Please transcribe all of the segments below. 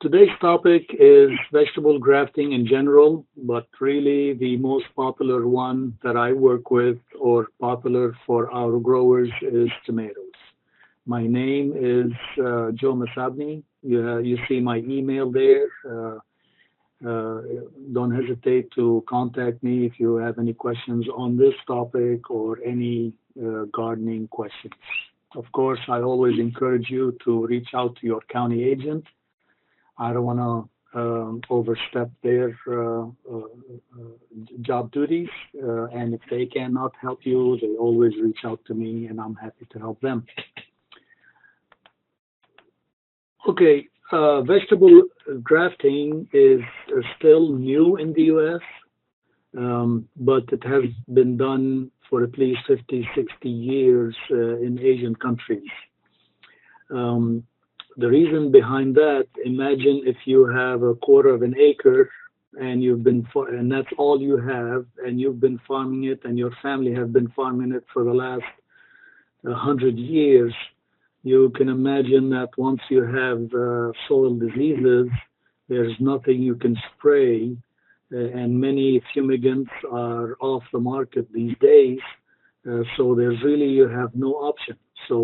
Today's topic is vegetable grafting in general, but really the most popular one that I work with or popular for our growers is tomatoes. My name is Joe Masabni. You see my email there. Uh, don't hesitate to contact me if you have any questions on this topic or any gardening questions. Of course, I always encourage you to reach out to your county agent. I don't want to overstep their job duties, and if they cannot help you, they always reach out to me, and I'm happy to help them. Okay, vegetable grafting is still new in the U.S., but it has been done for at least 50, 60 years in Asian countries. Um, the reason behind that, imagine if you have a quarter of an acre and and that's all you have, and you've been farming it, and your family have been farming it for the last 100 years. You can imagine that once you have soil diseases, there's nothing you can spray, and many fumigants are off the market these days. So there's really you have no option. So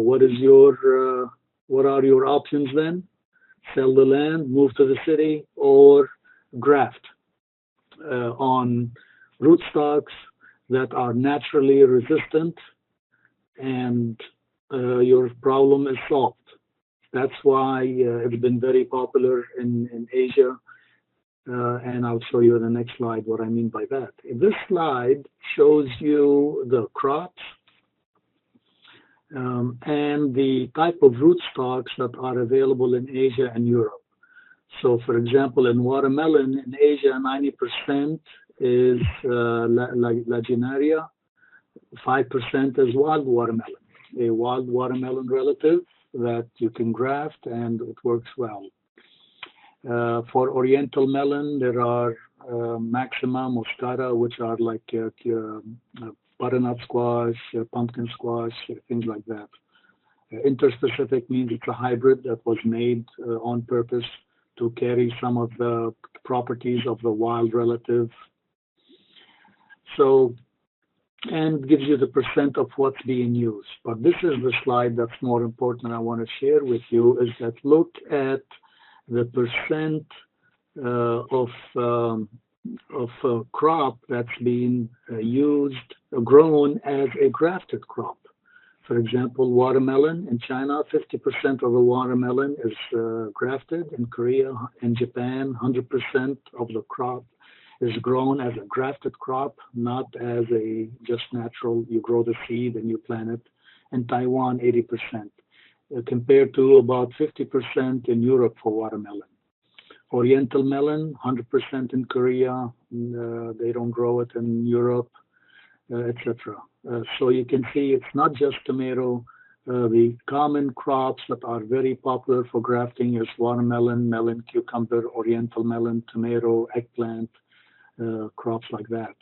what are your options then? Sell the land, move to the city, or graft on rootstocks that are naturally resistant, and your problem is solved. That's why it's been very popular in Asia, and I'll show you in the next slide what I mean by that. This slide shows you the crops and the type of rootstocks that are available in Asia and Europe. So, for example, in watermelon in Asia, 90% is Lagenaria, 5% is wild watermelon, a wild watermelon relative that you can graft and it works well. For Oriental melon, there are Maxima, Moscata, which are like butternut squash, pumpkin squash, things like that. Interspecific means it's a hybrid that was made on purpose to carry some of the properties of the wild relative. So, and gives you the percent of what's being used. But this is the slide that's more important I want to share with you, is that look at the percent of crop that's being grown as a grafted crop. For example, watermelon in China, 50% of the watermelon is grafted. In Korea and Japan, 100% of the crop is grown as a grafted crop, not as a just natural, you grow the seed and you plant it. In Taiwan, 80%, compared to about 50% in Europe for watermelon. Oriental melon, 100% in Korea, they don't grow it in Europe, etc. So you can see it's not just tomato. The common crops that are very popular for grafting is watermelon, melon, cucumber, Oriental melon, tomato, eggplant, crops like that.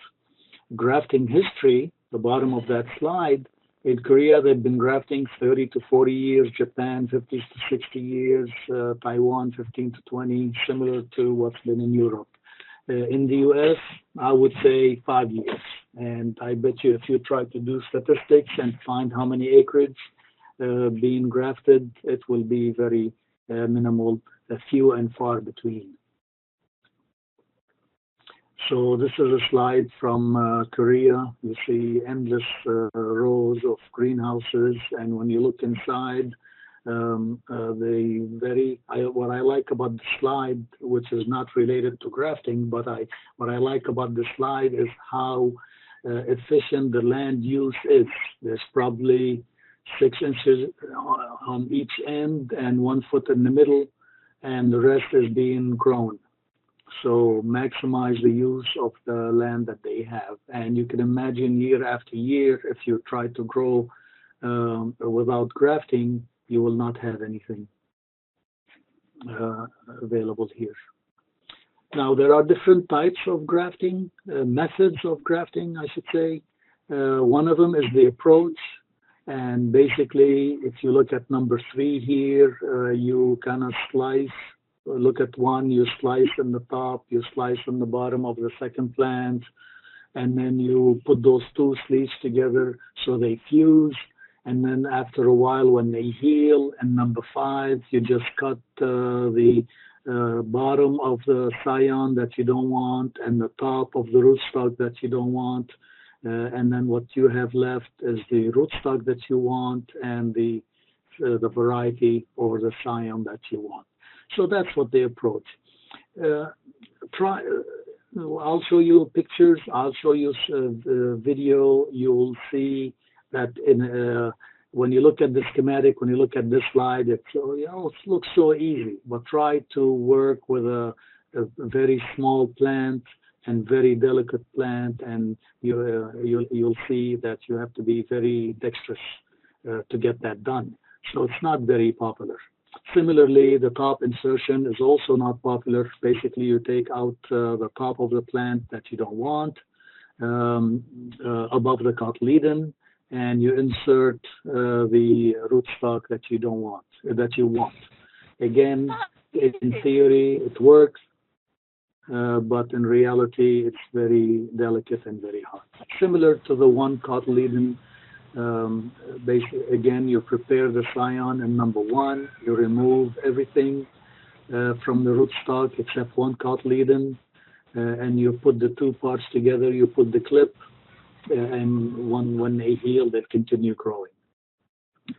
Grafting history, the bottom of that slide, in Korea they've been grafting 30 to 40 years, Japan 50 to 60 years, Taiwan 15 to 20, similar to what's been in Europe. In the US, I would say 5 years. And I bet you if you try to do statistics and find how many acreage being grafted, it will be very minimal, few and far between. So this is a slide from Korea. You see endless rows of greenhouses, and when you look inside, what I like about the slide, which is not related to grafting, but what I like about the slide is how efficient the land use is. There's probably 6 inches on each end and 1 foot in the middle, and the rest is being grown. So maximize the use of the land that they have. And you can imagine year after year, if you try to grow without grafting, you will not have anything available here. Now, there are different types of grafting, methods of grafting, I should say. One of them is the approach. And basically, if you look at number 3 here, you kind of slice look at one, you slice in the top, you slice in the bottom of the second plant, and then you put those two sleeves together so they fuse. And then after a while, when they heal, and number five, you just cut the bottom of the scion that you don't want and the top of the rootstock that you don't want. And then what you have left is the rootstock that you want and the variety or the scion that you want. So that's what they approach. Try. I'll show you pictures. I'll show you the video. You will see that when you look at the schematic, when you look at this slide, it looks so easy. But try to work with a very small plant and very delicate plant, and you'll see that you have to be very dexterous to get that done. So it's not very popular. Similarly, the top insertion is also not popular. Basically, you take out the top of the plant that you don't want above the cotyledon, and you insert the rootstock that you don't want, that you want. Again, in theory, it works, but in reality, it's very delicate and very hard. Similar to the one cotyledon. Basically, again, you prepare the scion in number one. You remove everything from the rootstock except one cotyledon, and you put the two parts together. You put the clip, and when they heal, they continue growing.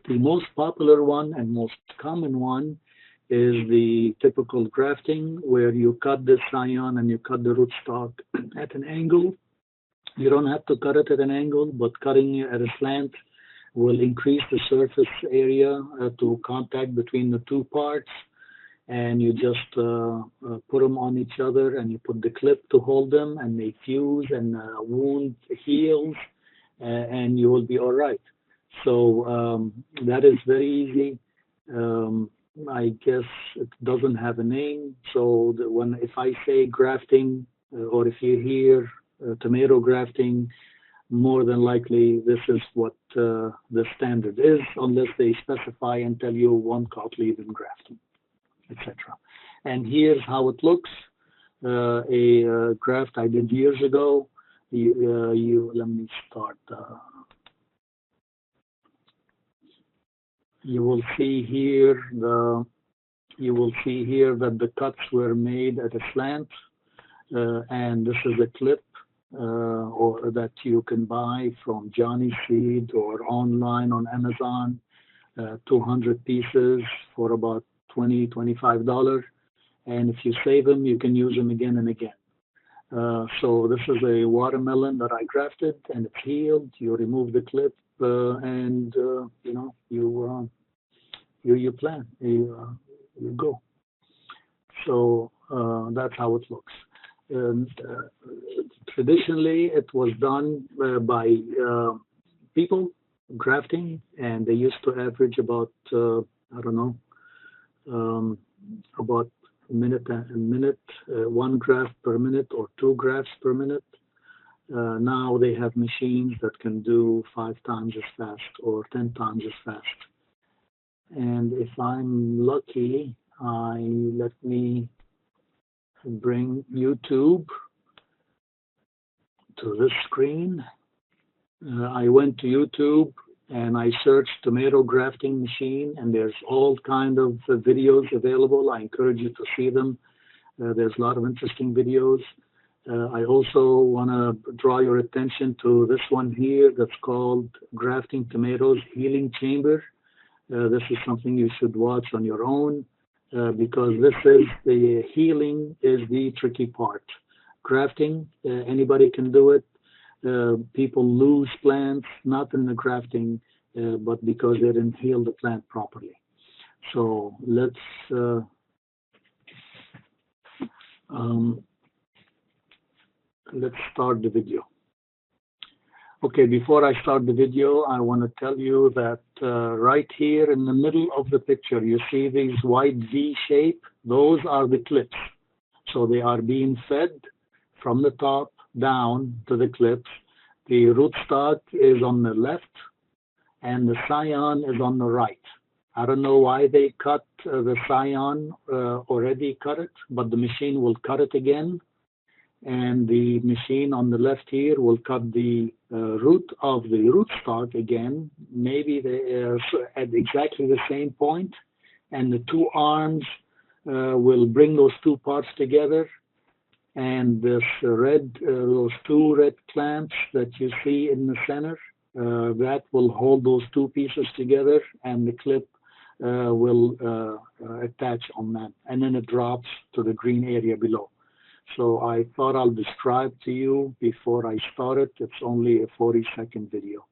The most popular one and most common one is the typical grafting, where you cut the scion and you cut the rootstock at an angle. You don't have to cut it at an angle, but cutting it at a slant will increase the surface area to contact between the two parts. And you just put them on each other, and you put the clip to hold them, and they fuse, and the wound heals, and you will be all right. So that is very easy. I guess it doesn't have a name. So if I say grafting, or if you hear tomato grafting, more than likely this is what the standard is, unless they specify and tell you one cotyledon grafting, etc. And here's how it looks. A graft I did years ago. Let me start. You will see here that the cuts were made at a slant, and this is a clip or that you can buy from Johnny Seed or online on Amazon, 200 pieces for about $20, $25. And if you save them, you can use them again and again. So this is a watermelon that I grafted, and it's healed. You remove the clip, and you plant, you go. So that's how it looks. And traditionally, it was done by people grafting, and they used to average about about a minute, one graft per minute or two grafts per minute. Now they have machines that can do 5 times as fast or 10 times as fast. And if I'm lucky, let me bring YouTube to this screen. I went to YouTube and I searched tomato grafting machine, and there's all kind of videos available. I encourage you to see them. There's a lot of interesting videos. I also want to draw your attention to this one here that's called Grafting Tomatoes Healing Chamber. This is something you should watch on your own, because this is the healing is the tricky part. Grafting, anybody can do it. People lose plants, not in the grafting, but because they didn't heal the plant properly. So let's start the video. Okay, before I start the video, I want to tell you that right here in the middle of the picture, you see these white V shape. Those are the clips. So they are being fed from the top down to the clips. The rootstock is on the left, and the scion is on the right. I don't know why they cut the scion, already cut it, but the machine will cut it again. And the machine on the left here will cut the root of the rootstock again. Maybe they are at exactly the same point, and the two arms will bring those two parts together. And this those two red clamps that you see in the center, that will hold those two pieces together, and the clip will attach on that, and then it drops to the green area below. So I thought I'll describe to you before I start it. It's only a 40-second video.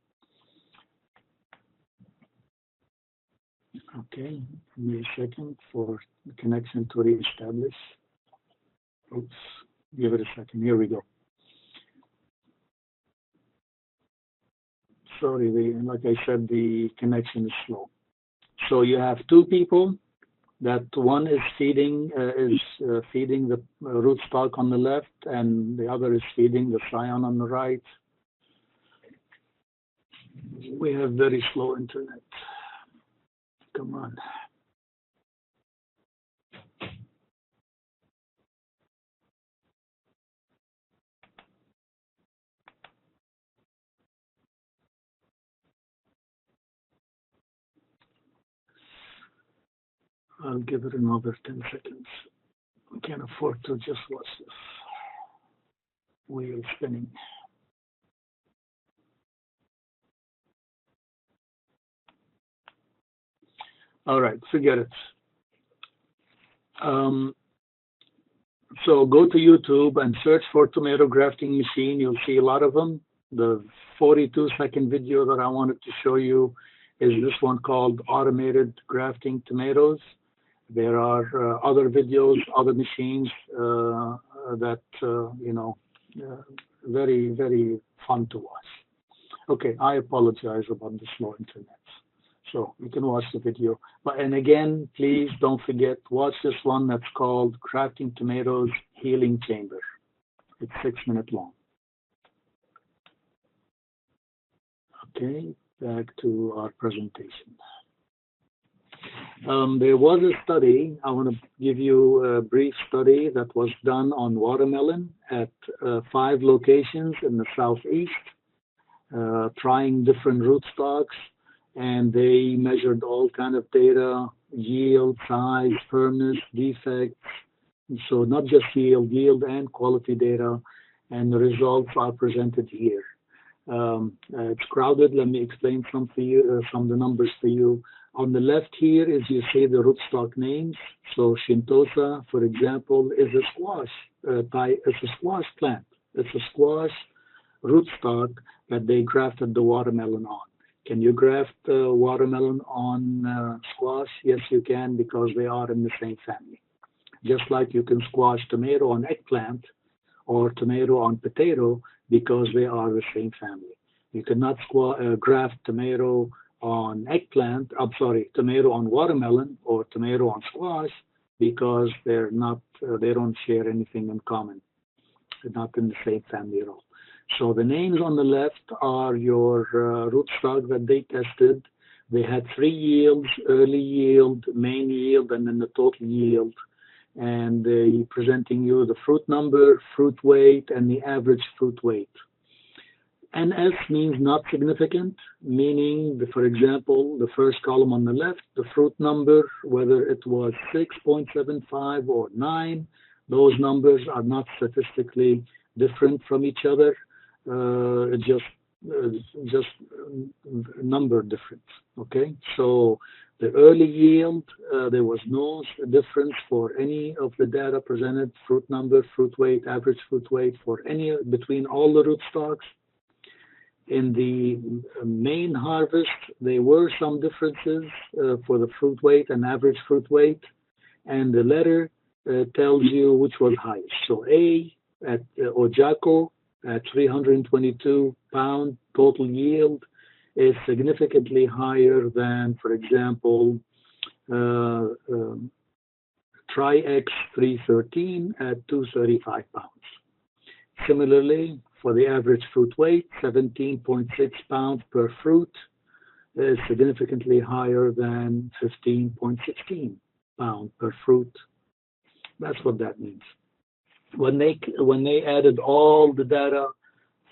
Okay, give me a second for the connection to reestablish. Oops, give it a second. Here we go. Sorry, like I said, the connection is slow. So you have two people. That one is feeding the rootstock on the left, and the other is feeding the scion on the right. We have very slow internet. Come on. I'll give it another 10 seconds. We can't afford to just watch this wheel spinning. All right, forget it. So go to YouTube and search for tomato grafting machine. You'll see a lot of them. The 42-second video that I wanted to show you is this one called Automated Grafting Tomatoes. There are other videos, other machines that, very, very fun to watch. Okay, I apologize about the slow internet. So you can watch the video. And again, please don't forget, watch this one that's called Grafting Tomatoes Healing Chamber. It's 6 minutes long. Okay, back to our presentation. There was a study, I want to give you a brief study that was done on watermelon at 5 locations in the southeast, trying different rootstocks, and they measured all kind of data, yield, size, firmness, defects. So not just yield and quality data, and the results are presented here. It's crowded. Let me explain some of the numbers for you. On the left here is you see the rootstock names. So Shintosa, for example, is a squash. It's a squash plant. It's a squash rootstock that they grafted the watermelon on. Can you graft watermelon on squash? Yes, you can, because they are in the same family. Just like you can squash tomato on eggplant or tomato on potato, because they are the same family. You cannot graft tomato on eggplant, tomato on watermelon or tomato on squash, because they're not, they don't share anything in common. They're not in the same family at all. So the names on the left are your rootstock that they tested. They had 3 yields: early yield, main yield, and then the total yield. And presenting you the fruit number, fruit weight, and the average fruit weight. NS means not significant, meaning, for example, the first column on the left, the fruit number, whether it was 6.75 or 9, those numbers are not statistically different from each other, just number difference, okay? So the early yield, there was no difference for any of the data presented, fruit number, fruit weight, average fruit weight, for any between all the rootstocks. In the main harvest, there were some differences for the fruit weight and average fruit weight, and the letter tells you which was highest. So A at Ojako at 322 pound total yield is significantly higher than, for example, Tri-X 313 at 235 pounds. Similarly, for the average fruit weight, 17.6 pounds per fruit, is significantly higher than 15.16 pound per fruit. That's what that means. When they added all the data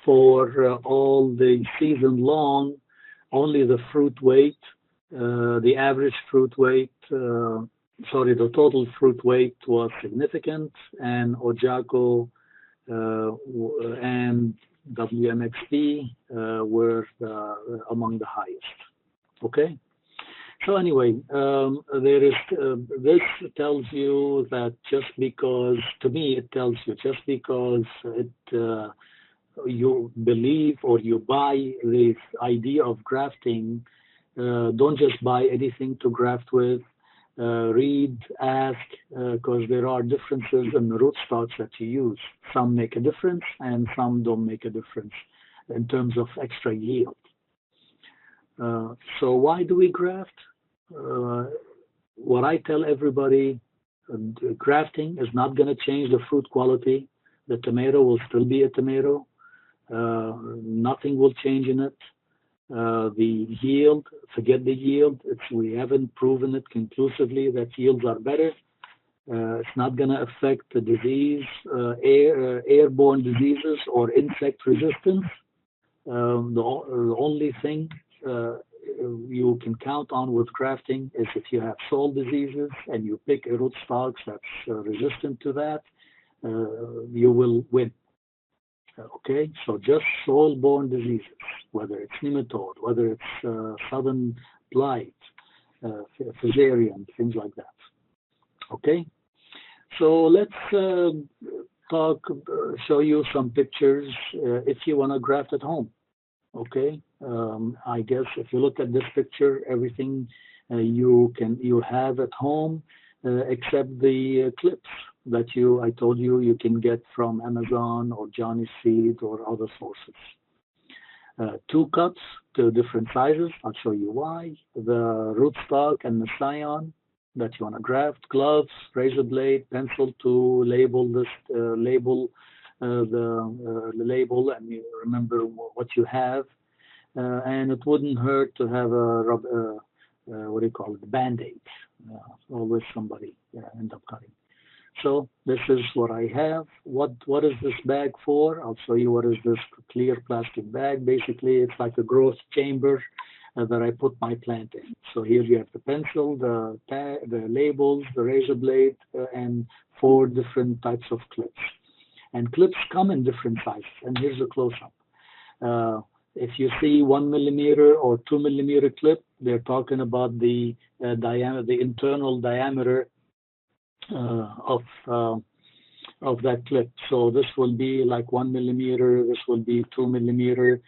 for all the season long, only the fruit weight, the average fruit weight, the total fruit weight was significant, and Ojako and WMXP were among the highest. Okay. So anyway, this tells you that just because, to me, it tells you just because you believe or you buy this idea of grafting, don't just buy anything to graft with. Read, ask, because there are differences in the rootstocks that you use. Some make a difference and some don't make a difference in terms of extra yield. So why do we graft? Uh, what I tell everybody, grafting is not going to change the fruit quality. The tomato will still be a tomato. Nothing will change in it. The yield, forget the yield. We haven't proven it conclusively that yields are better. It's not going to affect the disease, airborne diseases or insect resistance. The only thing you can count on with grafting is if you have soil diseases and you pick a rootstock that's resistant to that, you will win. Okay, so just soil-borne diseases, whether it's nematode, whether it's southern blight, fusarium, things like that. Okay, so let's show you some pictures if you want to graft at home. Okay, I guess if you look at this picture, everything you have at home except the clips that I told you can get from Amazon or Johnny Seed or other sources. Two cups to different sizes. I'll show you why. The rootstock and the scion that you want to graft. Gloves, razor blade, pencil to label this. Label the label, and you remember what you have. And it wouldn't hurt to have what do you call it? Band-aid. Always somebody end up cutting. So this is what I have. What is this bag for? I'll show you what is this clear plastic bag. Basically, it's like a growth chamber that I put my plant in. So here you have the pencil, the labels, the razor blade, and 4 different types of clips. And clips come in different sizes. And here's a close-up. If you see 1 millimeter or 2 millimeter clip, they're talking about the diameter, the internal diameter of that clip. So this will be like 1 millimeter. This will be 2 millimeter.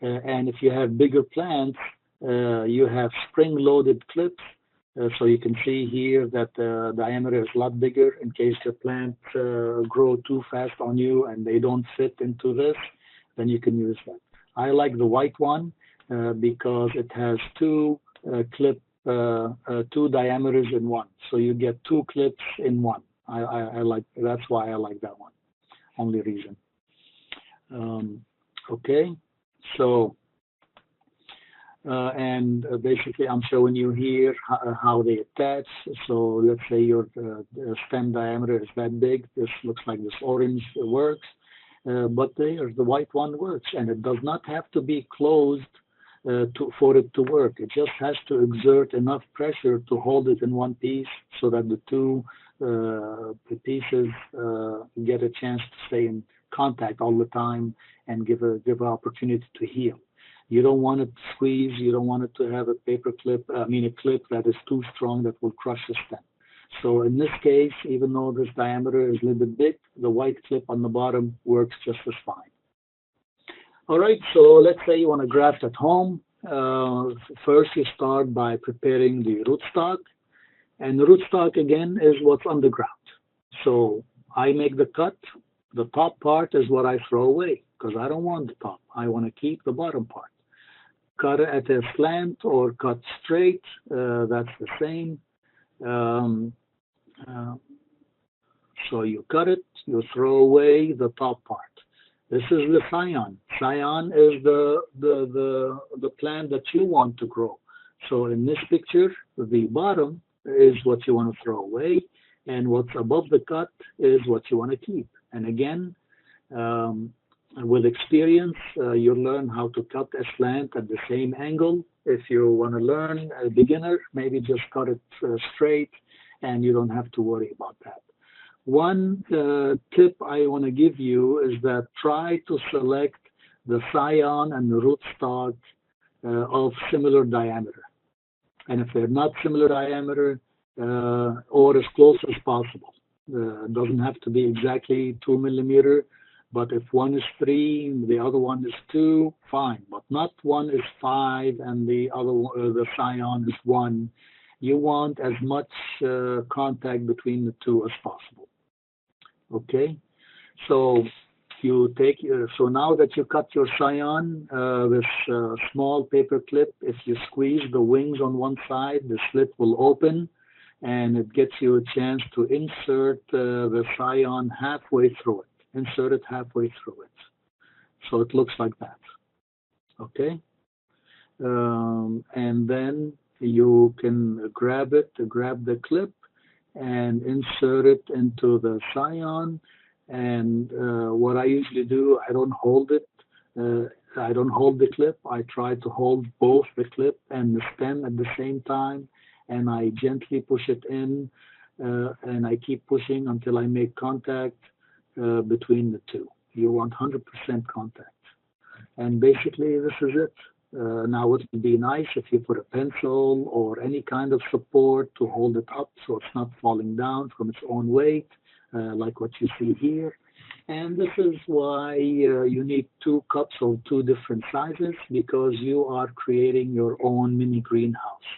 And if you have bigger plants, you have spring-loaded clips. So you can see here that the diameter is a lot bigger in case the plant grow too fast on you and they don't fit into this, then you can use that. I like the white one because it has 2 2 diameters in one. So you get 2 clips in one. I like, that's why I like that one. Only reason. Okay, so basically I'm showing you here how they attach. So let's say your stem diameter is that big. This looks like this orange works, but the white one works, and it does not have to be closed for it to work. It just has to exert enough pressure to hold it in one piece so that the 2 pieces get a chance to stay in contact all the time and give an opportunity to heal. You don't want it to squeeze. You don't want it to have a a clip that is too strong that will crush the stem. So in this case, even though this diameter is a little bit big, the white clip on the bottom works just as fine. All right, so let's say you want to graft at home. First, you start by preparing the rootstock. And the rootstock, again, is what's on the ground. So I make the cut. The top part is what I throw away because I don't want the top. I want to keep the bottom part. Cut it at a slant or cut straight. That's the same. So you cut it, you throw away the top part. This is the scion. Scion is the plant that you want to grow. So in this picture, the bottom is what you want to throw away, and what's above the cut is what you want to keep. And again, um, with experience, you learn how to cut a slant at the same angle. If you want to learn a beginner, maybe just cut it straight, and you don't have to worry about that. One tip I want to give you is that try to select the scion and the rootstock of similar diameter. And if they're not similar diameter, or as close as possible. It doesn't have to be exactly 2 millimeter, but if one is 3, the other one is 2, fine. But not one is 5 and the other the scion is 1. You want as much contact between the two as possible. Okay, so you take so now that you cut your scion, this small paper clip, if you squeeze the wings on one side, the slit will open, and it gets you a chance to insert the scion halfway through it. Insert it halfway through it, so it looks like that. Okay, and then you can grab the clip, and insert it into the scion. And what I usually do, I don't hold it. I don't hold the clip. I try to hold both the clip and the stem at the same time, and I gently push it in, and I keep pushing until I make contact between the two. You want 100% contact. And basically, this is it. Now, it would be nice if you put a pencil or any kind of support to hold it up so it's not falling down from its own weight, like what you see here. And this is why you need 2 cups of 2 different sizes, because you are creating your own mini greenhouse.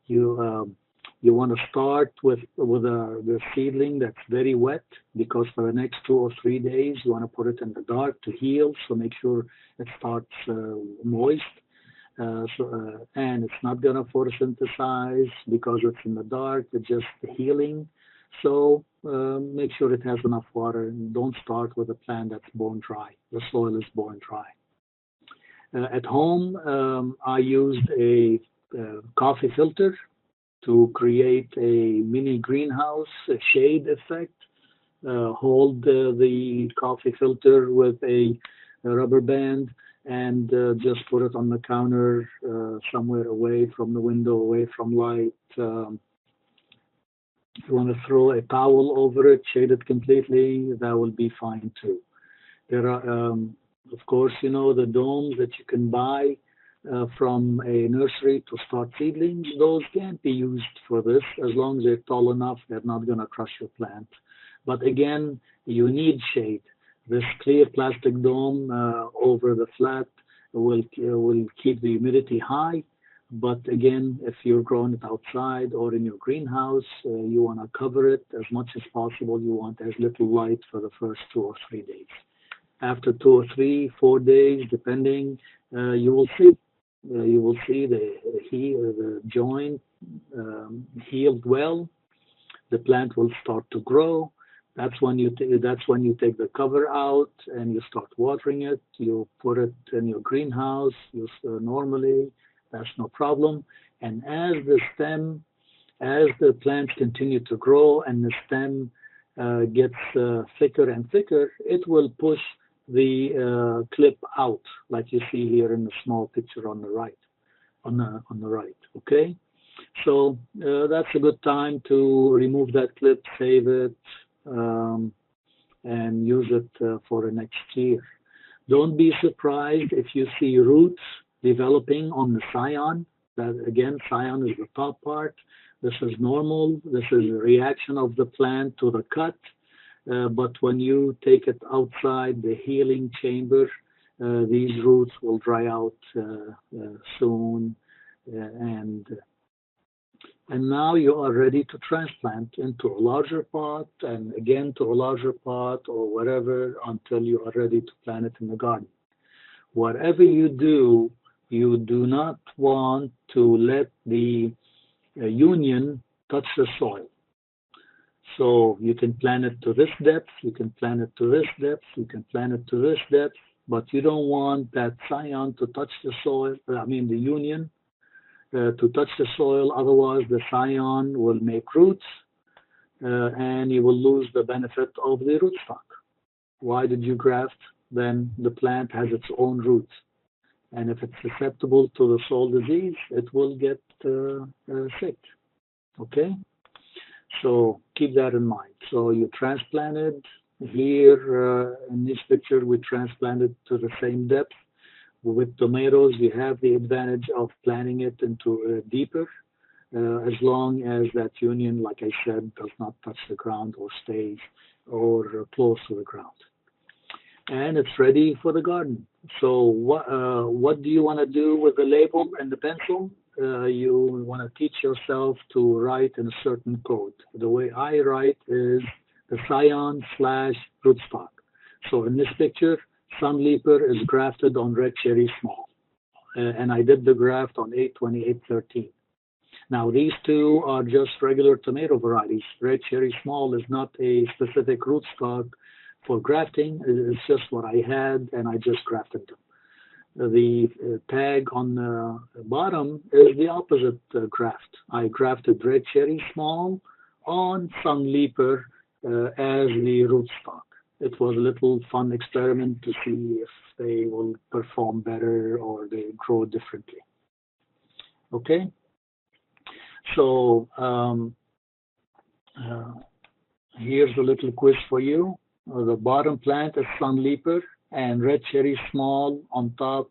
You you want to start with the seedling that's very wet, because for the next 2 or 3 days you want to put it in the dark to heal. So make sure it starts moist. And it's not going to photosynthesize because it's in the dark. It's just healing. So make sure it has enough water, and don't start with a plant that's bone dry. The soil is bone dry. At home, I used a coffee filter to create a mini greenhouse, a shade effect. Hold the coffee filter with a rubber band, and just put it on the counter, somewhere away from the window, away from light. If you want to throw a towel over it, shade it completely, that will be fine too. There are, of course, the domes that you can buy from a nursery to start seedlings. Those can't be used for this. As long as they're tall enough, they're not going to crush your plant. But again, you need shade. This clear plastic dome over the flat will keep the humidity high. But again, if you're growing it outside or in your greenhouse, you want to cover it as much as possible. You want as little light for the first 2 or 3 days. After 2 or 3, 4 days, depending, you will see the joint healed well. The plant will start to grow. That's when you take the cover out and you start watering it. You put it in your greenhouse. Normally, that's no problem. And as the plants continue to grow and the stem gets thicker and thicker, it will push the clip out, like you see here in the small picture on the right. On the right, okay. So that's a good time to remove that clip, save it, and use it for the next year. Don't be surprised if you see roots developing on the scion. That again, scion is the top part. This is normal. This is a reaction of the plant to the cut. But when you take it outside the healing chamber, these roots will dry out soon, and now you are ready to transplant into a larger pot, and again to a larger pot or whatever, until you are ready to plant it in the garden. Whatever you do not want to let the union touch the soil. So you can plant it to this depth, you can plant it to this depth, you can plant it to this depth, but you don't want that scion to touch the soil, I mean the union, to touch the soil, otherwise the scion will make roots and you will lose the benefit of the rootstock. Why did you graft? Then the plant has its own roots. And if it's susceptible to the soil disease, it will get sick. Okay? So keep that in mind. So you transplanted here in this picture, we transplanted to the same depth. With tomatoes, you have the advantage of planting it into deeper, as long as that union, like I said, does not touch the ground or stays or close to the ground. And it's ready for the garden. So what do you want to do with the label and the pencil? You want to teach yourself to write in a certain code. The way I write is the scion slash rootstock. So in this picture, Sunleaper is grafted on red cherry small. And I did the graft on 8/28/13. Now these two are just regular tomato varieties. Red cherry small is not a specific rootstock for grafting. It's just what I had and I just grafted them. The tag on the bottom is the opposite graft. I grafted red cherry small on Sunleaper as the rootstock. It was a little fun experiment to see if they will perform better or they grow differently. Okay, so here's a little quiz for you. The bottom plant is Sunleaper and red cherry small on top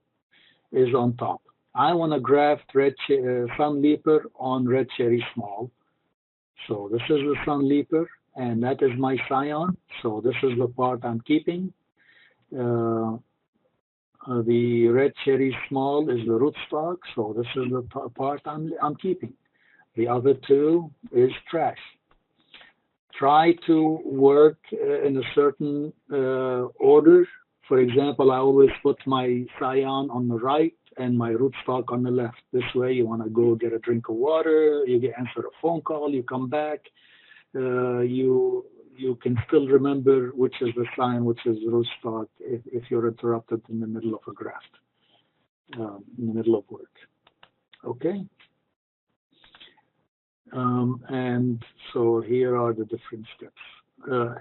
is on top. I want to graft Sunleaper on red cherry small. So this is the Sunleaper and that is my scion. So this is the part I'm keeping. The red cherry small is the rootstock, so this is the part I'm keeping. The other two is trash. Try to work in a certain order. For example, I always put my scion on the right and my rootstock on the left. This way, you want to go get a drink of water, you answer a phone call, you come back, you can still remember which is the scion, which is rootstock if you're interrupted in the middle of a graft, in the middle of work. Okay. And so here are the different steps.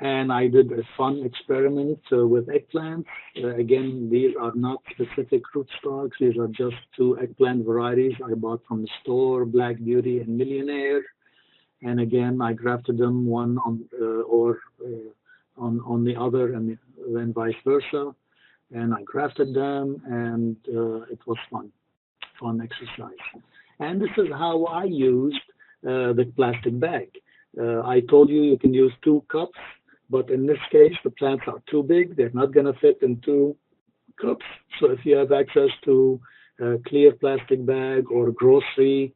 And I did a fun experiment with eggplants. Again, these are not specific rootstocks. These are just two eggplant varieties I bought from the store, Black Beauty and Millionaire. And again, I grafted them one on on the other, and then vice versa. And I grafted them, and it was fun exercise. And this is how I used the plastic bag. I told you can use 2 cups, but in this case, the plants are too big. They're not going to fit in 2 cups. So if you have access to a clear plastic bag or grocery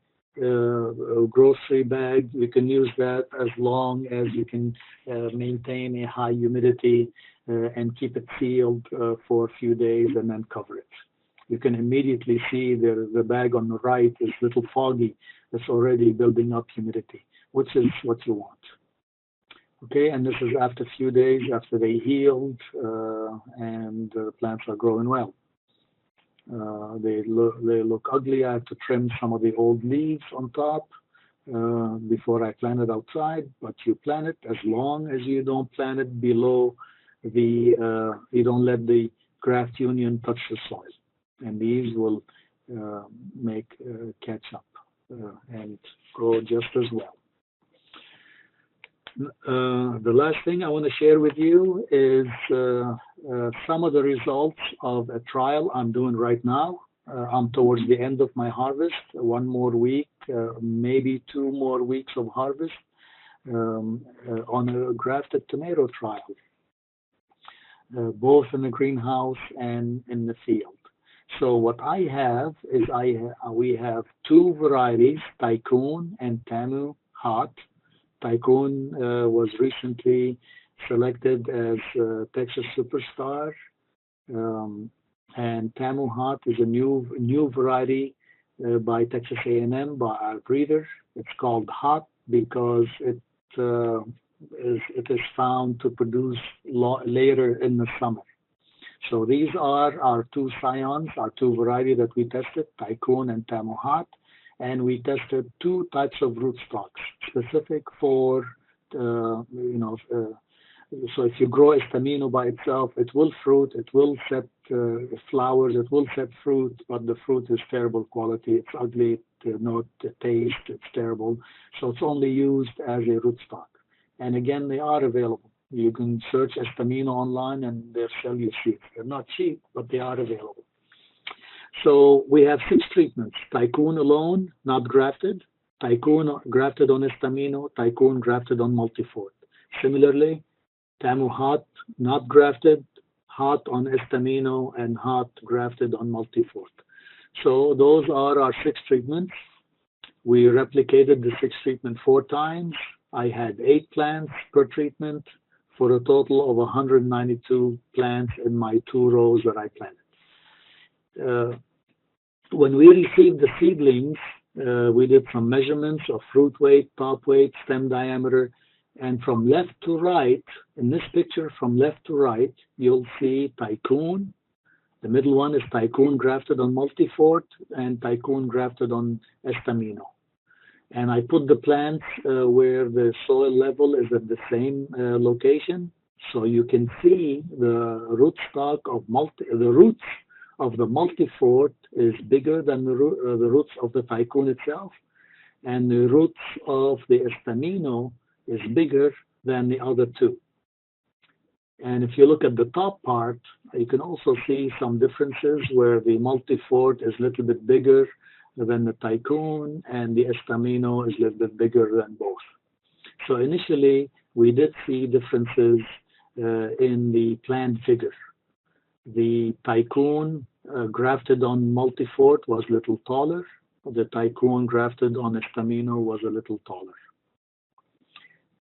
bag, you can use that as long as you can maintain a high humidity and keep it sealed for a few days and then cover it. You can immediately see the bag on the right is a little foggy. It's already building up humidity, which is what you want. Okay, and this is after a few days after they healed and the plants are growing well. They look ugly. I have to trim some of the old leaves on top before I plant it outside. But you plant it as long as you don't plant it below you don't let the graft union touch the soil, and these will catch up and grow just as well. The last thing I want to share with you is some of the results of a trial I'm doing right now. I'm towards the end of my harvest, 1 more week, maybe 2 more weeks of harvest on a grafted tomato trial, both in the greenhouse and in the field. So what I have is we have 2 varieties, Tycoon and Tamu Hot. Tycoon was recently selected as Texas Superstar, and Tamu Hot is a new variety by Texas A&M by our breeder. It's called Hot because it is found to produce later in the summer. So these are our two scions, our two varieties that we tested, Tycoon and Tamuhat, and we tested two types of rootstocks specific for, so if you grow estamino by itself, it will fruit, it will set flowers, it will set fruit, but the fruit is terrible quality. It's ugly, no taste, it's terrible. So it's only used as a rootstock. And again, they are available. You can search estamino online and they'll sell you seeds. They're not cheap, but they are available. So we have 6 treatments. Tycoon alone, not grafted. Tycoon grafted on estamino. Tycoon grafted on multifort. Similarly, Tamu hot, not grafted, hot on estamino, and hot grafted on multifort. So those are our 6 treatments. We replicated the 6 treatment 4 times. I had 8 plants per treatment for a total of 192 plants in my 2 rows that I planted. When we received the seedlings, we did some measurements of fruit weight, top weight, stem diameter, and from left to right, in this picture, from left to right, you'll see Tycoon. The middle one is Tycoon grafted on multifort and Tycoon grafted on estamino. And I put the plants where the soil level is at the same location, so you can see the rootstock of the roots of the multifort is bigger than the roots of the Tycoon itself, and the roots of the estamino is bigger than the other 2. And if you look at the top part, you can also see some differences where the multifort is a little bit bigger than the Tycoon, and the estamino is a little bit bigger than both. So initially, we did see differences in the plant figure. The Tycoon grafted on multifort was a little taller. The Tycoon grafted on estamino was a little taller.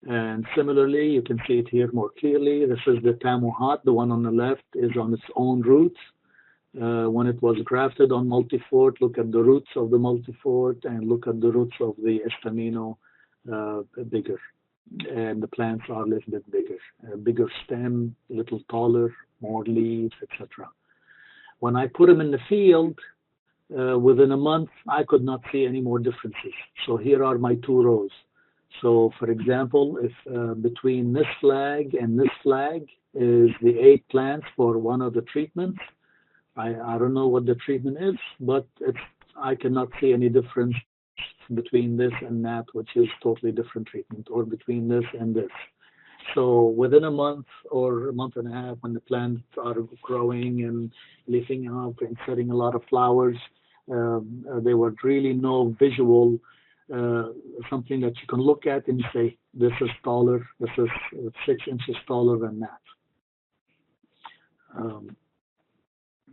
And similarly, you can see it here more clearly. This is the Tamuhat. The one on the left is on its own roots. When it was grafted on multifort, look at the roots of the multifort and look at the roots of the estamino, bigger. And the plants are a little bit bigger. Bigger stem, a little taller, more leaves, etc. When I put them in the field, within a month, I could not see any more differences. So here are my 2 rows. So, for example, if between this flag and this flag is the 8 plants for one of the treatments, I don't know what the treatment is, but I cannot see any difference between this and that, which is totally different treatment, or between this and this. So within a month or a month and a half, when the plants are growing and leafing up and setting a lot of flowers, there was really no visual something that you can look at and say, this is taller, this is 6 inches taller than that.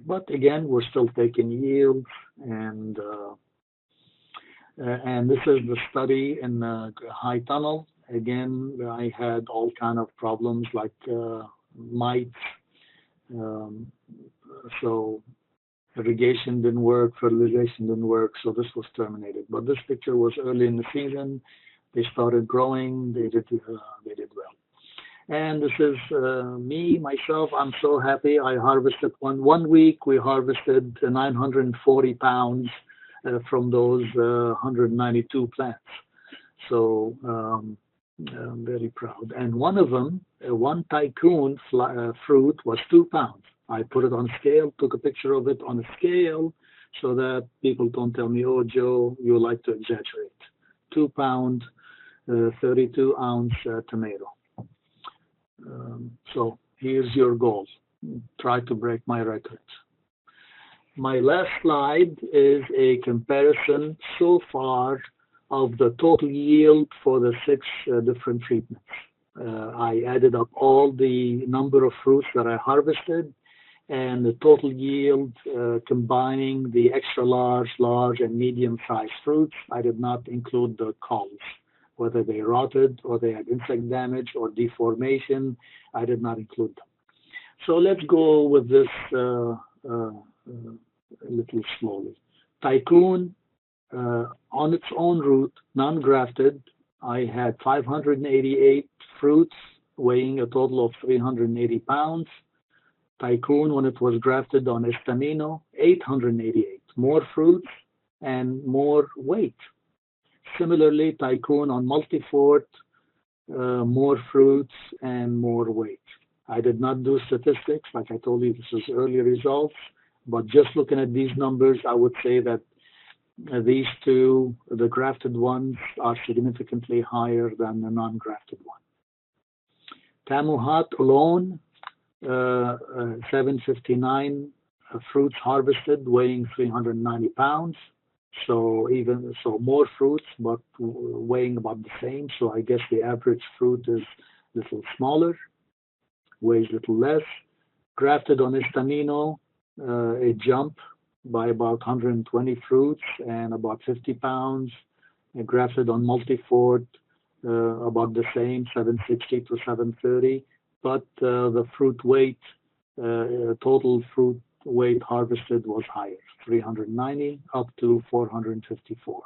But again, we're still taking yields, and this is the study in the high tunnel. Again, I had all kind of problems like mites, so irrigation didn't work, fertilization didn't work, so this was terminated. But this picture was early in the season. They started growing, they did well. And this is myself, I'm so happy. I harvested one week, we harvested 940 pounds from those 192 plants. So I'm very proud. And one of them, one Tycoon fruit was 2 pounds. I put it on scale, took a picture of it on a scale so that people don't tell me, oh, Joe, you like to exaggerate. 2 pound, 32 ounce tomato. So here's your goal. Try to break my record. My last slide is a comparison so far of the total yield for the 6 different treatments. I added up all the number of fruits that I harvested and the total yield combining the extra large, large, and medium-sized fruits. I did not include the culls, whether they rotted or they had insect damage or deformation. I did not include them. So let's go with this a little slowly. Tycoon, on its own root, non-grafted, I had 588 fruits weighing a total of 380 pounds. Tycoon, when it was grafted on Estamino, 888. More fruits and more weight. Similarly, Tycoon on Multifort, more fruits and more weight. I did not do statistics. Like I told you, this is early results. But just looking at these numbers, I would say that these two, the grafted ones, are significantly higher than the non-grafted one. Tamuhat alone, 759 fruits harvested, weighing 390 pounds. So more fruits, but weighing about the same. So I guess the average fruit is a little smaller, weighs a little less. Grafted on Estamino, a jump by about 120 fruits and about 50 pounds. And grafted on Multifort, about the same, 760 to 730. But the fruit weight, total fruit weight harvested was higher, 390 up to 454.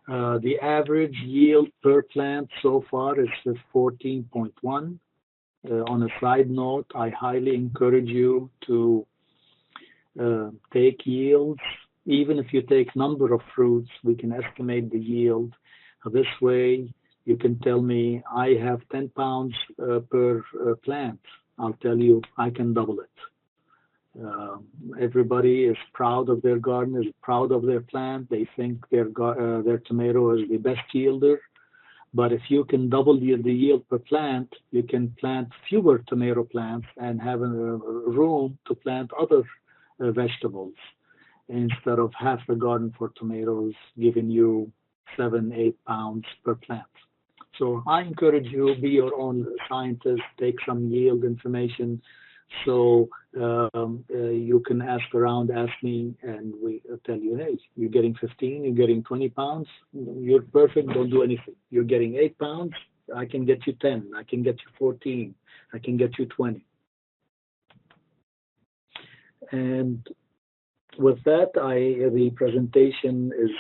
The average yield per plant so far is 14.1. On a side note, I highly encourage you to take yields. Even if you take number of fruits, we can estimate the yield. This way, you can tell me I have 10 pounds per plant. I'll tell you I can double it. Everybody is proud of their garden, is proud of their plant. They think their tomato is the best yielder. But if you can double the yield per plant, you can plant fewer tomato plants and have room to plant other vegetables instead of half the garden for tomatoes giving you 7-8 pounds per plant. So I encourage you, be your own scientist, take some yield information so you can ask around, ask me, and we tell you, hey, you're getting 15, you're getting 20 pounds, you're perfect, don't do anything. You're getting 8 pounds, I can get you 10, I can get you 14, I can get you 20. And with that, the presentation is